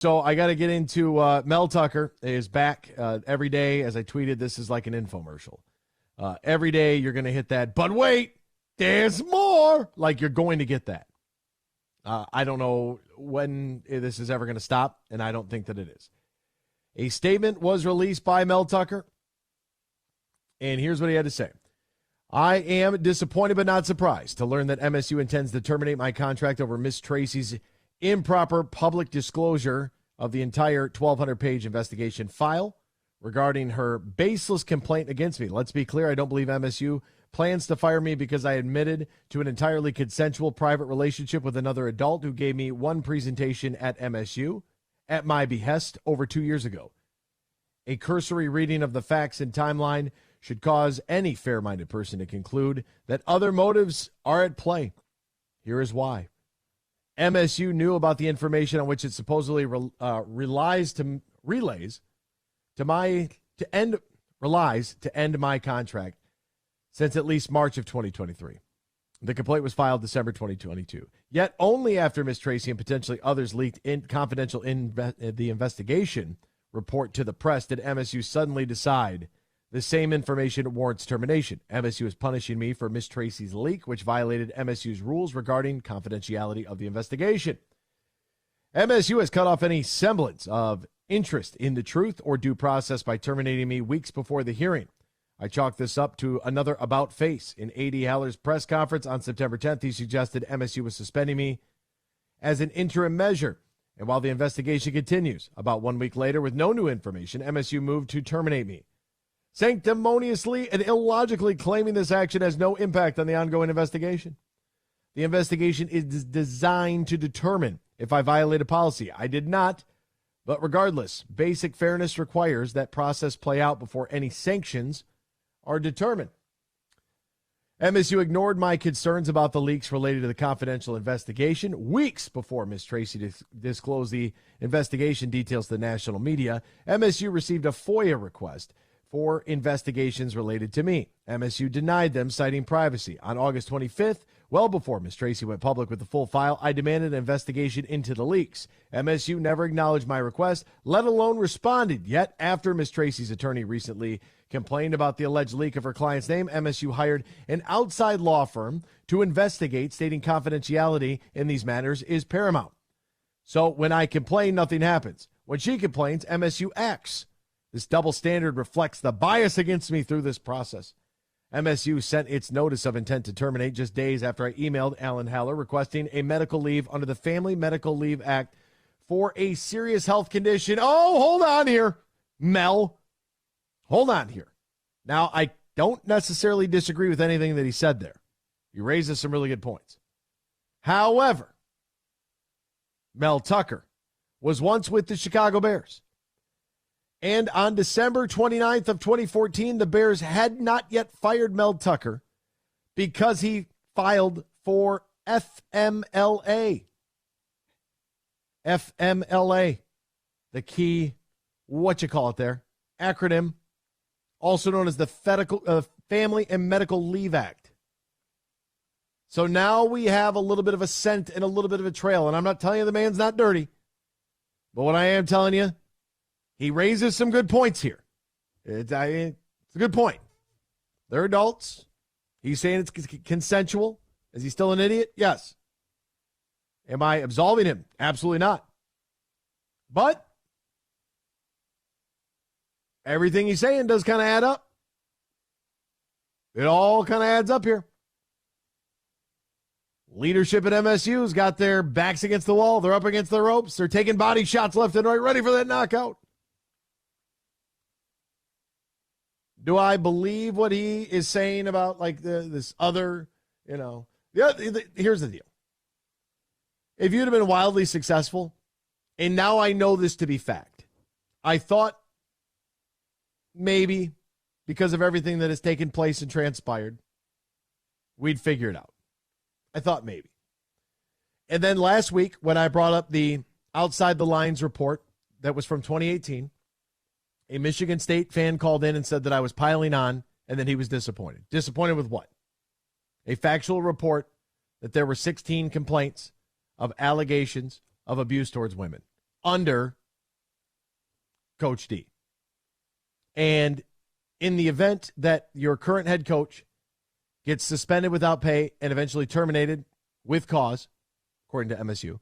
So I got to get into Mel Tucker is back every day. As I tweeted, this is like an infomercial. Every day you're going to hit that, but wait, there's more. Like you're going to get that. I don't know when this is ever going to stop, and I don't think that it is. A statement was released by Mel Tucker, and here's what he had to say. I am disappointed but not surprised to learn that MSU intends to terminate my contract over Miss Tracy's improper public disclosure of the entire 1,200-page investigation file regarding her baseless complaint against me. Let's be clear, I don't believe MSU plans to fire me because I admitted to an entirely consensual private relationship with another adult who gave me one presentation at MSU at my behest over 2 years ago. A cursory reading of the facts and timeline should cause any fair-minded person to conclude that other motives are at play. Here is why. MSU knew about the information on which it supposedly relies to end my contract since at least March of 2023. The complaint was filed December 2022. Yet only after Ms. Tracy and potentially others leaked confidential the investigation report to the press did MSU suddenly decide the same information warrants termination. MSU is punishing me for Ms. Tracy's leak, which violated MSU's rules regarding confidentiality of the investigation. MSU has cut off any semblance of interest in the truth or due process by terminating me weeks before the hearing. I chalk this up to another about face. In A.D. Haller's press conference on September 10th, he suggested MSU was suspending me as an interim measure. And while the investigation continues, about 1 week later, with no new information, MSU moved to terminate me, sanctimoniously and illogically claiming this action has no impact on the ongoing investigation. The investigation is designed to determine if I violated policy. I did not, but regardless, basic fairness requires that process play out before any sanctions are determined. MSU ignored my concerns about the leaks related to the confidential investigation weeks before Ms. Tracy disclosed the investigation details to the national media. MSU received a FOIA request for investigations related to me. MSU denied them, citing privacy. On August 25th, well before Ms. Tracy went public with the full file, I demanded an investigation into the leaks. MSU never acknowledged my request, let alone responded. Yet, after Ms. Tracy's attorney recently complained about the alleged leak of her client's name, MSU hired an outside law firm to investigate, stating confidentiality in these matters is paramount. So when I complain, nothing happens. When she complains, MSU acts. This double standard reflects the bias against me through this process. MSU sent its notice of intent to terminate just days after I emailed Alan Haller requesting a medical leave under the Family Medical Leave Act for a serious health condition. Oh, hold on here, Mel. Hold on here. Now, I don't necessarily disagree with anything that he said there. He raises some really good points. However, Mel Tucker was once with the Chicago Bears. And on December 29th of 2014, the Bears had not yet fired Mel Tucker because he filed for FMLA. FMLA, the key, acronym, also known as the Family and Medical Leave Act. So now we have a little bit of a scent and a little bit of a trail. And I'm not telling you the man's not dirty. But what I am telling you, he raises some good points here. It's a good point. They're adults. He's saying it's consensual. Is he still an idiot? Yes. Am I absolving him? Absolutely not. But everything he's saying does kind of add up. It all kind of adds up here. Leadership at MSU's got their backs against the wall. They're up against the ropes. They're taking body shots left and right, ready for that knockout. Do I believe what he is saying about like this other, here's the deal. If you'd have been wildly successful, and now I know this to be fact, I thought maybe because of everything that has taken place and transpired, we'd figure it out. I thought maybe. And then last week when I brought up the Outside the Lines report that was from 2018, a Michigan State fan called in and said that I was piling on and that he was disappointed. Disappointed with what? A factual report that there were 16 complaints of allegations of abuse towards women. under Coach D. And in the event that your current head coach gets suspended without pay and eventually terminated with cause, according to MSU,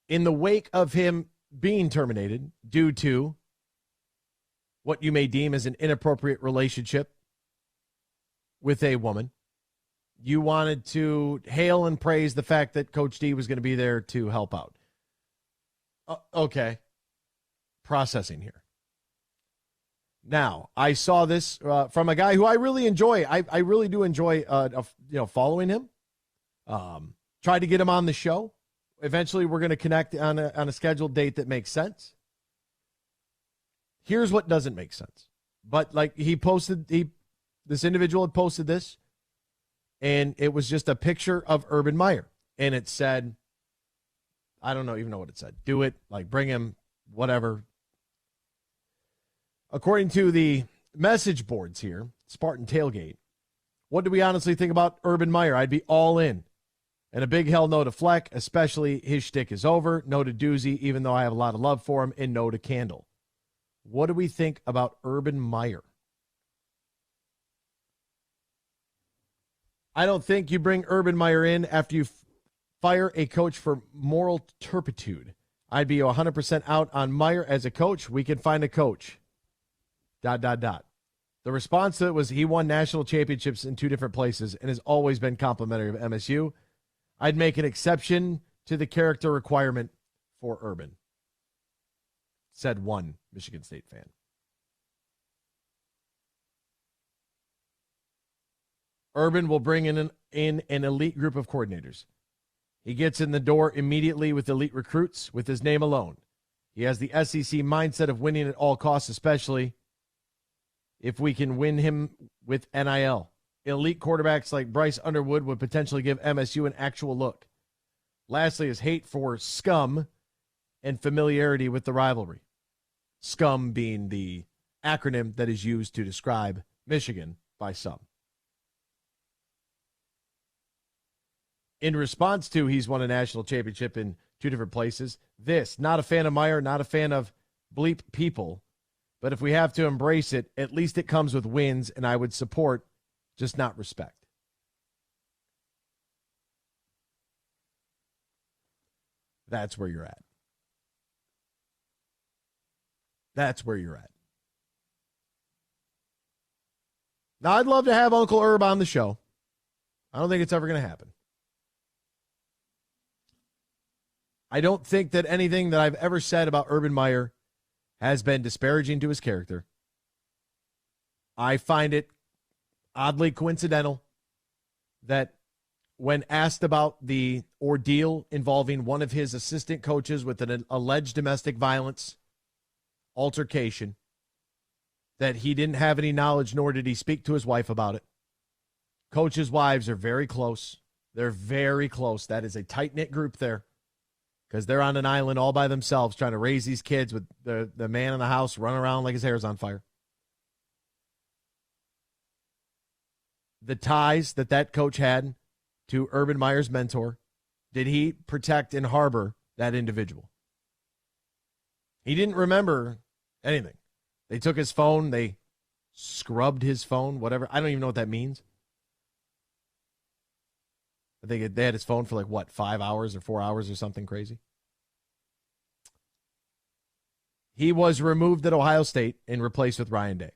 in the wake of him being terminated due to what you may deem as an inappropriate relationship with a woman, you wanted to hail and praise the fact that Coach D was going to be there to help out. Okay. Processing here. Now, I saw this from a guy who I really enjoy. I really do enjoy following him. Tried to get him on the show. Eventually, we're going to connect on a scheduled date that makes sense. Here's what doesn't make sense. But like this individual had posted this, and it was just a picture of Urban Meyer. And it said, I don't even know what it said. Do it, like bring him, whatever. According to the message boards here, Spartan Tailgate, what do we honestly think about Urban Meyer? I'd be all in. And a big hell no to Fleck, especially his shtick is over. No to Doozy, even though I have a lot of love for him. And no to Candle. What do we think about Urban Meyer? I don't think you bring Urban Meyer in after you fire a coach for moral turpitude. I'd be 100% out on Meyer as a coach. We can find a coach. ... The response to it was he won national championships in 2 different places and has always been complimentary of MSU. I'd make an exception to the character requirement for Urban, said one Michigan State fan. Urban will bring in an elite group of coordinators. He gets in the door immediately with elite recruits with his name alone. He has the SEC mindset of winning at all costs, especially if we can win him with NIL. Elite quarterbacks like Bryce Underwood would potentially give MSU an actual look. Lastly, his hate for scum and familiarity with the rivalry. Scum being the acronym that is used to describe Michigan by some. In response to he's won a national championship in 2 different places, not a fan of Meyer, not a fan of bleep people, but if we have to embrace it, at least it comes with wins, and I would support, just not respect. That's where you're at. That's where you're at. Now, I'd love to have Uncle Herb on the show. I don't think it's ever going to happen. I don't think that anything that I've ever said about Urban Meyer has been disparaging to his character. I find it oddly coincidental that when asked about the ordeal involving one of his assistant coaches with an alleged domestic violence altercation, that he didn't have any knowledge, nor did he speak to his wife about it. Coaches' wives are very close. They're very close. That is a tight-knit group there, because they're on an island all by themselves trying to raise these kids with the man in the house running around like his hair's on fire. The ties that coach had to Urban Meyer's mentor, did he protect and harbor that individual? He didn't remember anything. They took his phone. They scrubbed his phone, whatever. I don't even know what that means. I think they had his phone for 5 hours or 4 hours or something crazy. He was removed at Ohio State and replaced with Ryan Day.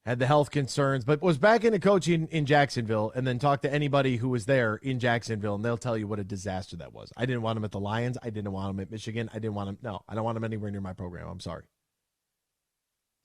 Had the health concerns, but was back into coaching in Jacksonville, and then talked to anybody who was there in Jacksonville, and they'll tell you what a disaster that was. I didn't want him at the Lions. I didn't want him at Michigan. I don't want him anywhere near my program. I'm sorry.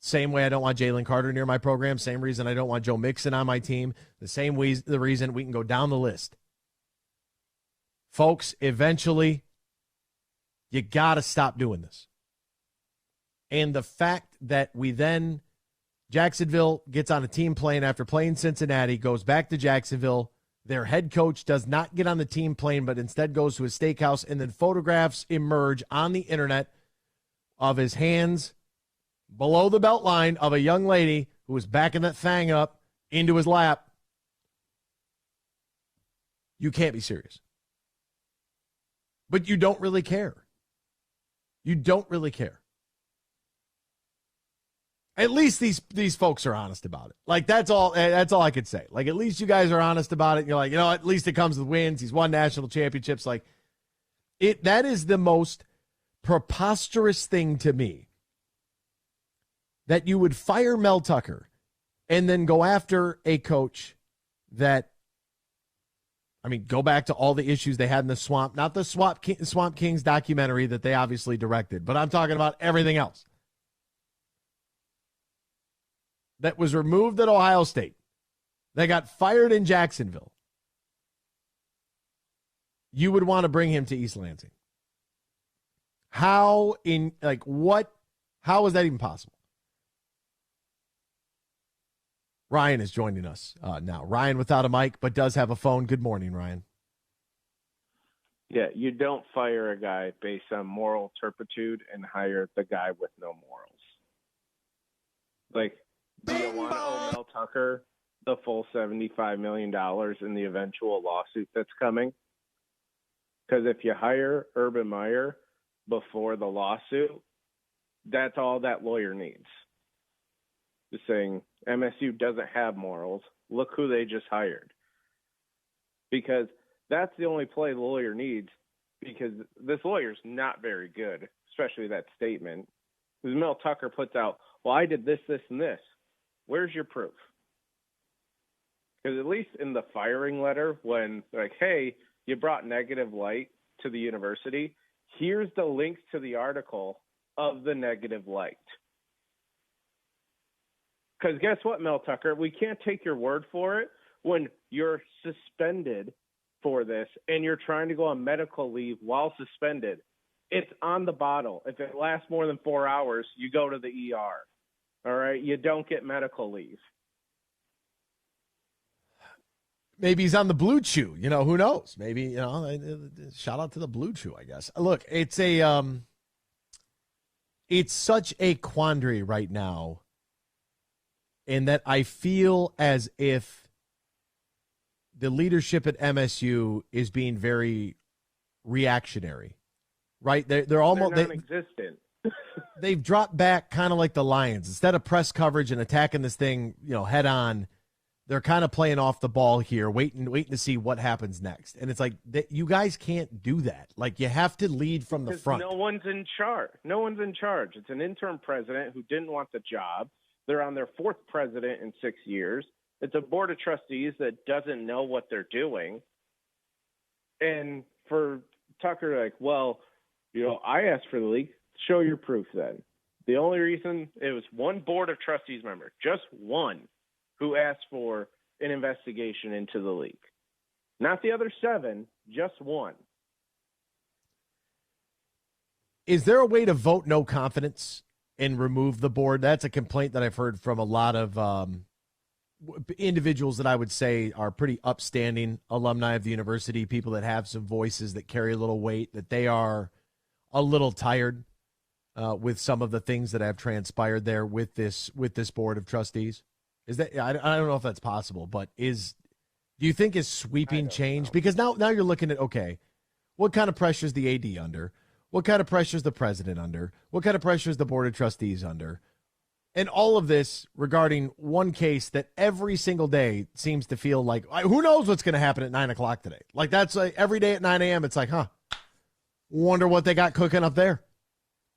Same way I don't want Jalen Carter near my program. Same reason I don't want Joe Mixon on my team. The reason we can go down the list. Folks, eventually, you got to stop doing this. And the fact that Jacksonville gets on a team plane after playing Cincinnati, goes back to Jacksonville. Their head coach does not get on the team plane, but instead goes to a steakhouse, and then photographs emerge on the internet of his hands below the belt line of a young lady who was backing that thing up into his lap. You can't be serious. But you don't really care. You don't really care. At least these folks are honest about it. Like, that's all I could say. Like, at least you guys are honest about it. You're like, at least it comes with wins. He's won national championships. Like, that is the most preposterous thing to me, that you would fire Mel Tucker and then go after a coach that, go back to all the issues they had in the Swamp, not the Swamp Kings documentary that they obviously directed, but I'm talking about everything else that was removed at Ohio State. They got fired in Jacksonville. You would want to bring him to East Lansing. How is that even possible? Ryan is joining us now. Ryan without a mic, but does have a phone. Good morning, Ryan. Yeah, you don't fire a guy based on moral turpitude and hire the guy with no morals. Like, do you want to owe Mel Tucker the full $75 million in the eventual lawsuit that's coming? Because if you hire Urban Meyer before the lawsuit, that's all that lawyer needs. Just saying, MSU doesn't have morals. Look who they just hired. Because that's the only play the lawyer needs, because this lawyer's not very good, especially that statement. Because Mel Tucker puts out, well, I did this, this, and this. Where's your proof? Because at least in the firing letter, when they're like, hey, you brought negative light to the university, here's the links to the article of the negative light. Because guess what, Mel Tucker? We can't take your word for it when you're suspended for this and you're trying to go on medical leave while suspended. It's on the bottle. If it lasts more than 4 hours, you go to the ER. All right? You don't get medical leave. Maybe he's on the Blue Chew. Who knows? Maybe, shout out to the Blue Chew, I guess. Look, it's such a quandary right now, in that I feel as if the leadership at MSU is being very reactionary, right? They're almost non-existent. They've dropped back kind of like the Lions. Instead of press coverage and attacking this thing, head on, they're kind of playing off the ball here, waiting to see what happens next. And it's like, you guys can't do that. Like, you have to lead from the front. No one's in charge. No one's in charge. It's an interim president who didn't want the job. They're on their fourth president in 6 years. It's a board of trustees that doesn't know what they're doing. And for Tucker, like, well, I asked for the league. Show your proof then. The only reason, it was one board of trustees member, just one, who asked for an investigation into the league. Not the other 7, just one. Is there a way to vote no confidence and remove the board? That's a complaint that I've heard from a lot of individuals that I would say are pretty upstanding alumni of the university, people that have some voices that carry a little weight, that they are a little tired with some of the things that have transpired there with this board of trustees. Is that, I don't know if that's possible, but do you think is sweeping change? Because now you're looking at, okay, what kind of pressure is the AD under? What kind of pressure is the president under? What kind of pressure is the board of trustees under? And all of this regarding one case that every single day seems to feel like, who knows what's going to happen at 9 o'clock today? Like, that's like every day at 9 a.m. It's like, wonder what they got cooking up there.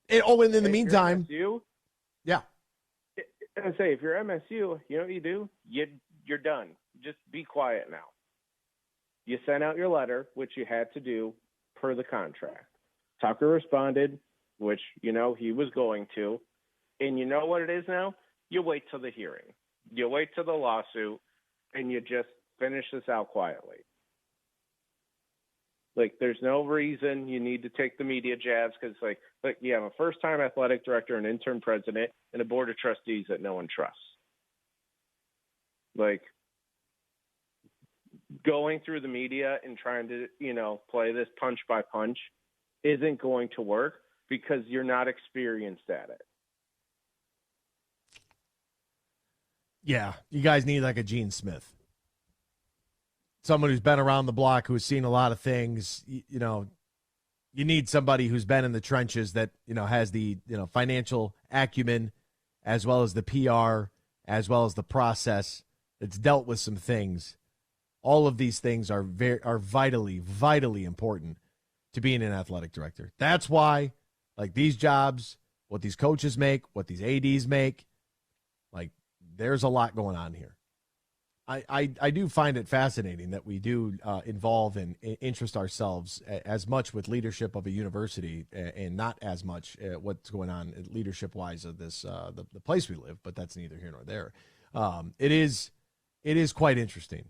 And in the meantime, MSU, yeah. I say, if you're MSU, you know what you do? You're done. Just be quiet now. You sent out your letter, which you had to do per the contract. Tucker responded, which, he was going to. And you know what it is now? You wait till the hearing. You wait till the lawsuit, and you just finish this out quietly. Like, there's no reason you need to take the media jabs because, you have a first-time athletic director, an interim president, and a board of trustees that no one trusts. Like, going through the media and trying to, play this punch by punch isn't going to work because you're not experienced at it. Yeah, you guys need like a Gene Smith someone who's been around the block, who's seen a lot of things. You know, you need somebody who's been in the trenches that, you know, has the, you know, financial acumen as well as the PR, as well as the process, that's dealt with some things. All of these things are vitally, vitally important to being an athletic director. That's why, like, these jobs, what these coaches make, what these ADs make, like, there's a lot going on here. I do find it fascinating that we do involve and interest ourselves as much with leadership of a university and not as much what's going on leadership-wise of this the place we live, but that's neither here nor there. It is quite interesting.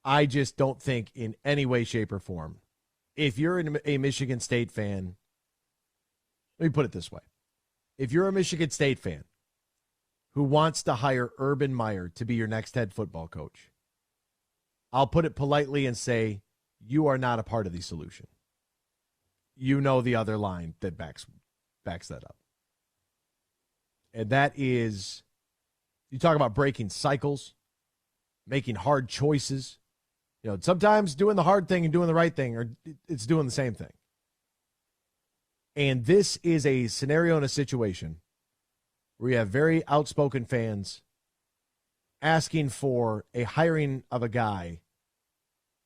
I just don't think in any way, shape, or form, if you're a Michigan State fan, let me put it this way. If you're a Michigan State fan who wants to hire Urban Meyer to be your next head football coach, I'll put it politely and say, you are not a part of the solution. You know the other line that backs that up. And that is, you talk about breaking cycles, making hard choices. You know, sometimes doing the hard thing and doing the right thing, or it's doing the same thing. And this is a scenario and a situation where you have very outspoken fans asking for a hiring of a guy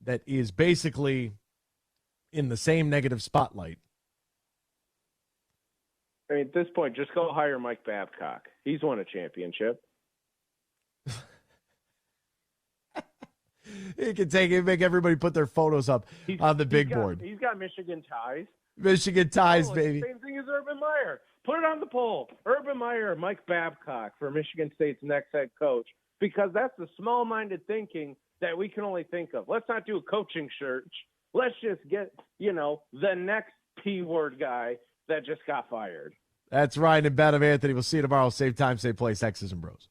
that is basically in the same negative spotlight. I mean, at this point, just go hire Mike Babcock. He's won a championship. He can make everybody put their photos up on the big board. He's got Michigan ties. Michigan ties, baby. Same thing as Urban Meyer. Put it on the poll. Urban Meyer, Mike Babcock for Michigan State's next head coach, because that's the small-minded thinking that we can only think of. Let's not do a coaching search. Let's just get, you know, the next P-word guy that just got fired. That's Ryan and Ben of Anthony. We'll see you tomorrow. Same time, same place. X's and Bros.